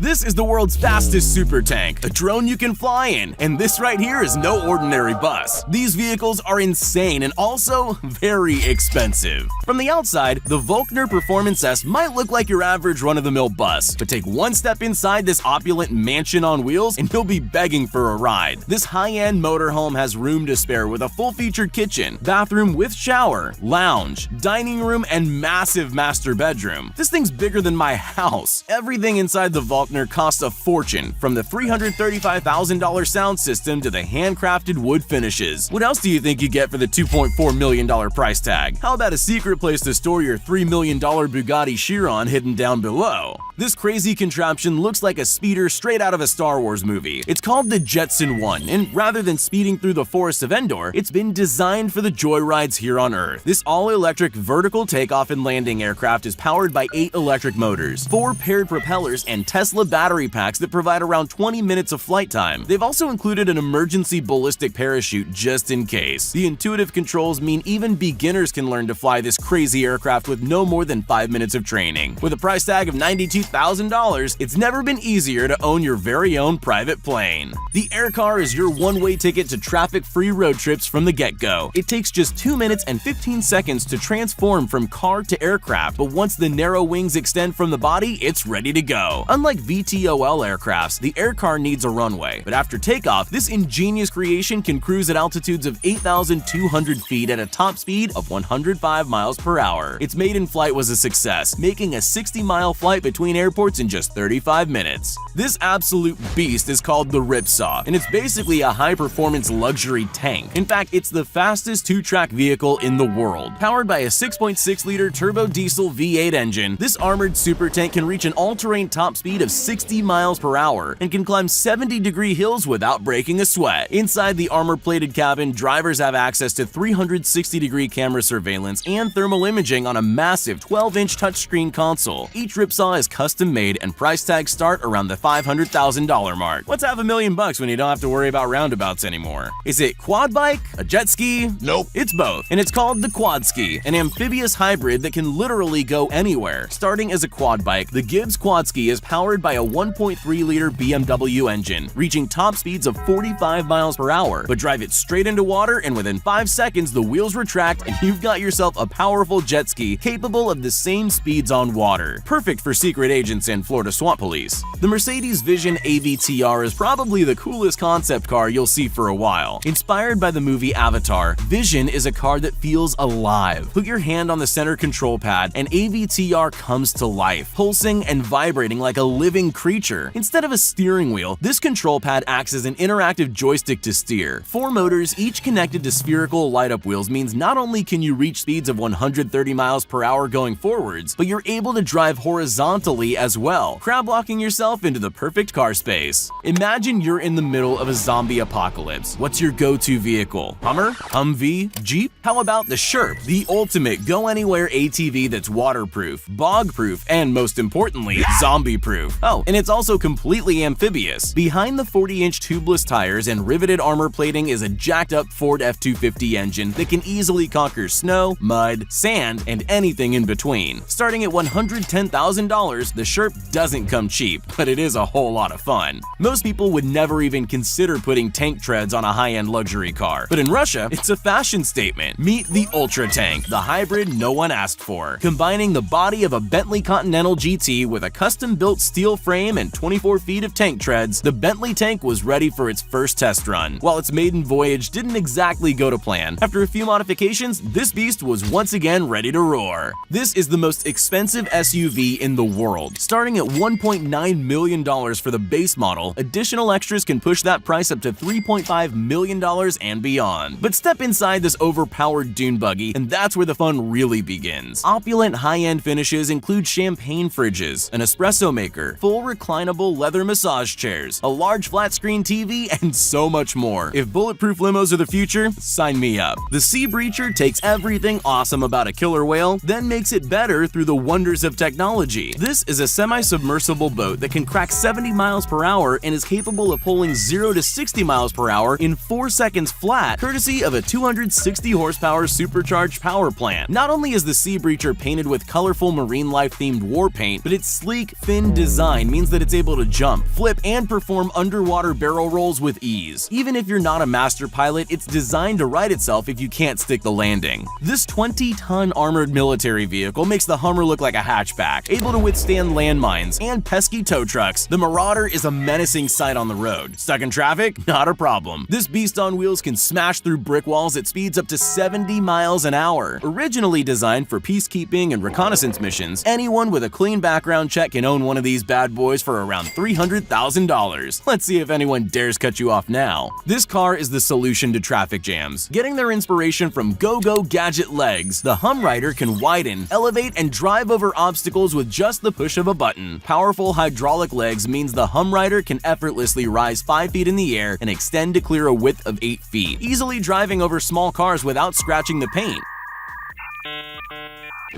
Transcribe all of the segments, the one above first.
This is the world's fastest super tank, a drone you can fly in, and this right here is no ordinary bus. These vehicles are insane and also very expensive. From the outside, the Volkner Performance S might look like your average run-of-the-mill bus, but take one step inside this opulent mansion on wheels and you'll be begging for a ride. This high-end motorhome has room to spare with a full-featured kitchen, bathroom with shower, lounge, dining room, and massive master bedroom. This thing's bigger than my house. Everything inside the Volkner costs a fortune, from the $335,000 sound system to the handcrafted wood finishes. What else do you think you get for the $2.4 million price tag? How about a secret place to store your $3 million Bugatti Chiron hidden down below? This crazy contraption looks like a speeder straight out of a Star Wars movie. It's called the Jetson 1, and rather than speeding through the forests of Endor, it's been designed for the joyrides here on Earth. This all-electric vertical takeoff and landing aircraft is powered by 8 electric motors, 4 paired propellers, and Tesla battery packs that provide around 20 minutes of flight time. They've also included an emergency ballistic parachute just in case. The intuitive controls mean even beginners can learn to fly this crazy aircraft with no more than 5 minutes of training. With a price tag of $92,000, it's never been easier to own your very own private plane. The Aircar is your one-way ticket to traffic-free road trips from the get-go. It takes just 2 minutes and 15 seconds to transform from car to aircraft, but once the narrow wings extend from the body, it's ready to go. Unlike VTOL aircrafts, the Aircar needs a runway, but after takeoff, this ingenious creation can cruise at altitudes of 8,200 feet at a top speed of 105 miles per hour. Its maiden flight was a success, making a 60-mile flight between airports in just 35 minutes. This absolute beast is called the Ripsaw, and it's basically a high-performance luxury tank. In fact, it's the fastest two-track vehicle in the world. Powered by a 6.6-liter turbo diesel V8 engine, this armored super tank can reach an all-terrain top speed of 60 miles per hour and can climb 70-degree hills without breaking a sweat. Inside the armor-plated cabin, drivers have access to 360-degree camera surveillance and thermal imaging on a massive 12-inch touchscreen console. Each Ripsaw is custom-made and price tags start around the $500,000 mark. What's $500,000 when you don't have to worry about roundabouts anymore? Is it quad bike? A jet ski? Nope. It's both, and it's called the Quad Ski, an amphibious hybrid that can literally go anywhere. Starting as a quad bike, the Gibbs Quad Ski is powered by a 1.3-liter BMW engine, reaching top speeds of 45 miles per hour, but drive it straight into water and within 5 seconds the wheels retract and you've got yourself a powerful jet ski capable of the same speeds on water. Perfect for secret agents and Florida swamp police. The Mercedes Vision AVTR is probably the coolest concept car you'll see for a while. Inspired by the movie Avatar, Vision is a car that feels alive. Put your hand on the center control pad and AVTR comes to life, pulsing and vibrating like a living creature. Instead of a steering wheel, this control pad acts as an interactive joystick to steer. 4 motors, each connected to spherical light-up wheels, means not only can you reach speeds of 130 miles per hour going forwards, but you're able to drive horizontally as well, crab-walking yourself into the perfect car space. Imagine you're in the middle of a zombie apocalypse. What's your go-to vehicle? Hummer? Humvee? Jeep? How about the Sherp, the ultimate go-anywhere ATV that's waterproof, bog-proof, and most importantly, zombie-proof. Oh, and it's also completely amphibious. Behind the 40-inch tubeless tires and riveted armor plating is a jacked-up Ford F-250 engine that can easily conquer snow, mud, sand, and anything in between. Starting at $110,000, the Sherp doesn't come cheap, but it is a whole lot of fun. Most people would never even consider putting tank treads on a high-end luxury car, but in Russia, it's a fashion statement. Meet the Ultra Tank, the hybrid no one asked for. Combining the body of a Bentley Continental GT with a custom-built steel frame and 24 feet of tank treads, the Bentley tank was ready for its first test run. While its maiden voyage didn't exactly go to plan, after a few modifications, this beast was once again ready to roar. This is the most expensive SUV in the world. Starting at $1.9 million for the base model, additional extras can push that price up to $3.5 million and beyond. But step inside this overpowered dune buggy, and that's where the fun really begins. Opulent high-end finishes include champagne fridges, an espresso maker, full reclinable leather massage chairs, a large flat-screen TV, and so much more. If bulletproof limos are the future, sign me up. The Sea Breacher takes everything awesome about a killer whale, then makes it better through the wonders of technology. This is a semi-submersible boat that can crack 70 miles per hour and is capable of pulling 0 to 60 miles per hour in 4 seconds flat, courtesy of a 260 horsepower supercharged power plant. Not only is the Sea Breacher painted with colorful marine life themed war paint, but its sleek, thin design design means that it's able to jump, flip, and perform underwater barrel rolls with ease. Even if you're not a master pilot, it's designed to right itself if you can't stick the landing. This 20-ton armored military vehicle makes the Hummer look like a hatchback, able to withstand landmines and pesky tow trucks. The Marauder is a menacing sight on the road. Stuck in traffic? Not a problem. This beast on wheels can smash through brick walls at speeds up to 70 miles an hour. Originally designed for peacekeeping and reconnaissance missions, anyone with a clean background check can own one of these bad boys for around $300,000. Let's see if anyone dares cut you off now. This car is the solution to traffic jams. Getting their inspiration from Go-Go Gadget legs, the Humrider can widen, elevate, and drive over obstacles with just the push of a button. Powerful hydraulic legs means the Humrider can effortlessly rise 5 feet in the air and extend to clear a width of 8 feet, easily driving over small cars without scratching the paint.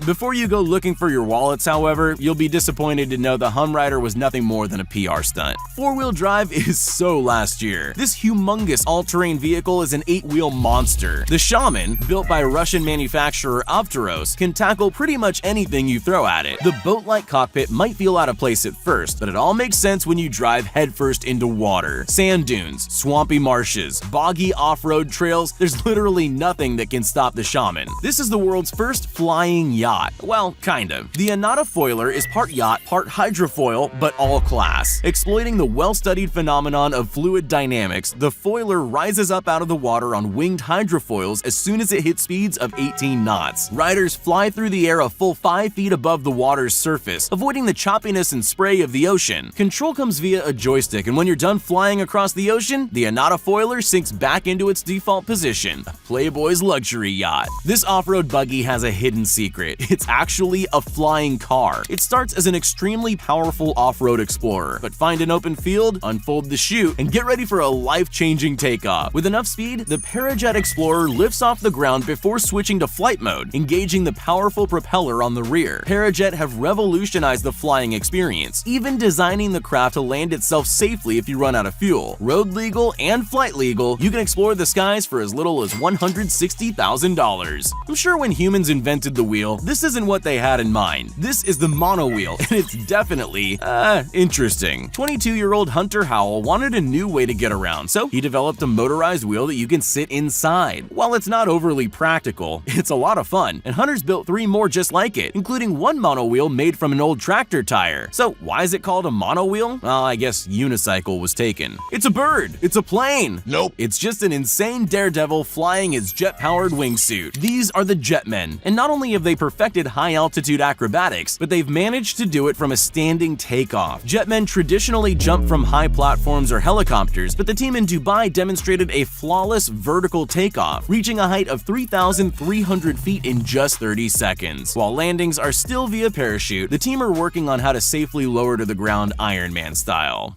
Before you go looking for your wallets, however, you'll be disappointed to know the Humrider was nothing more than a PR stunt. Four-wheel drive is so last year. This humongous all-terrain vehicle is an 8-wheel monster. The Shaman, built by Russian manufacturer Avtoros, can tackle pretty much anything you throw at it. The boat-like cockpit might feel out of place at first, but it all makes sense when you drive headfirst into water. Sand dunes, swampy marshes, boggy off-road trails, there's literally nothing that can stop the Shaman. This is the world's first flying yacht. Well, kind of. The Anata Foiler is part yacht, part hydrofoil, but all class. Exploiting the well-studied phenomenon of fluid dynamics, the Foiler rises up out of the water on winged hydrofoils as soon as it hits speeds of 18 knots. Riders fly through the air a full 5 feet above the water's surface, avoiding the choppiness and spray of the ocean. Control comes via a joystick, and when you're done flying across the ocean, the Anata Foiler sinks back into its default position, a Playboy's luxury yacht. This off-road buggy has a hidden secret. It's actually a flying car. It starts as an extremely powerful off-road explorer, but find an open field, unfold the chute, and get ready for a life-changing takeoff. With enough speed, the Parajet Explorer lifts off the ground before switching to flight mode, engaging the powerful propeller on the rear. Parajet have revolutionized the flying experience, even designing the craft to land itself safely if you run out of fuel. Road legal and flight legal, you can explore the skies for as little as $160,000. I'm sure when humans invented the wheel, this isn't what they had in mind. This is the monowheel, and it's definitely, interesting. 22-year-old Hunter Howell wanted a new way to get around, so he developed a motorized wheel that you can sit inside. While it's not overly practical, it's a lot of fun, and Hunter's built 3 more just like it, including one monowheel made from an old tractor tire. So why is it called a monowheel? Well, I guess unicycle was taken. It's a bird! It's a plane! Nope. It's just an insane daredevil flying his jet-powered wingsuit. These are the Jetmen, and not only have they perfected high-altitude acrobatics, but they've managed to do it from a standing takeoff. Jetmen traditionally jump from high platforms or helicopters, but the team in Dubai demonstrated a flawless vertical takeoff, reaching a height of 3,300 feet in just 30 seconds. While landings are still via parachute, the team are working on how to safely lower to the ground Iron Man style.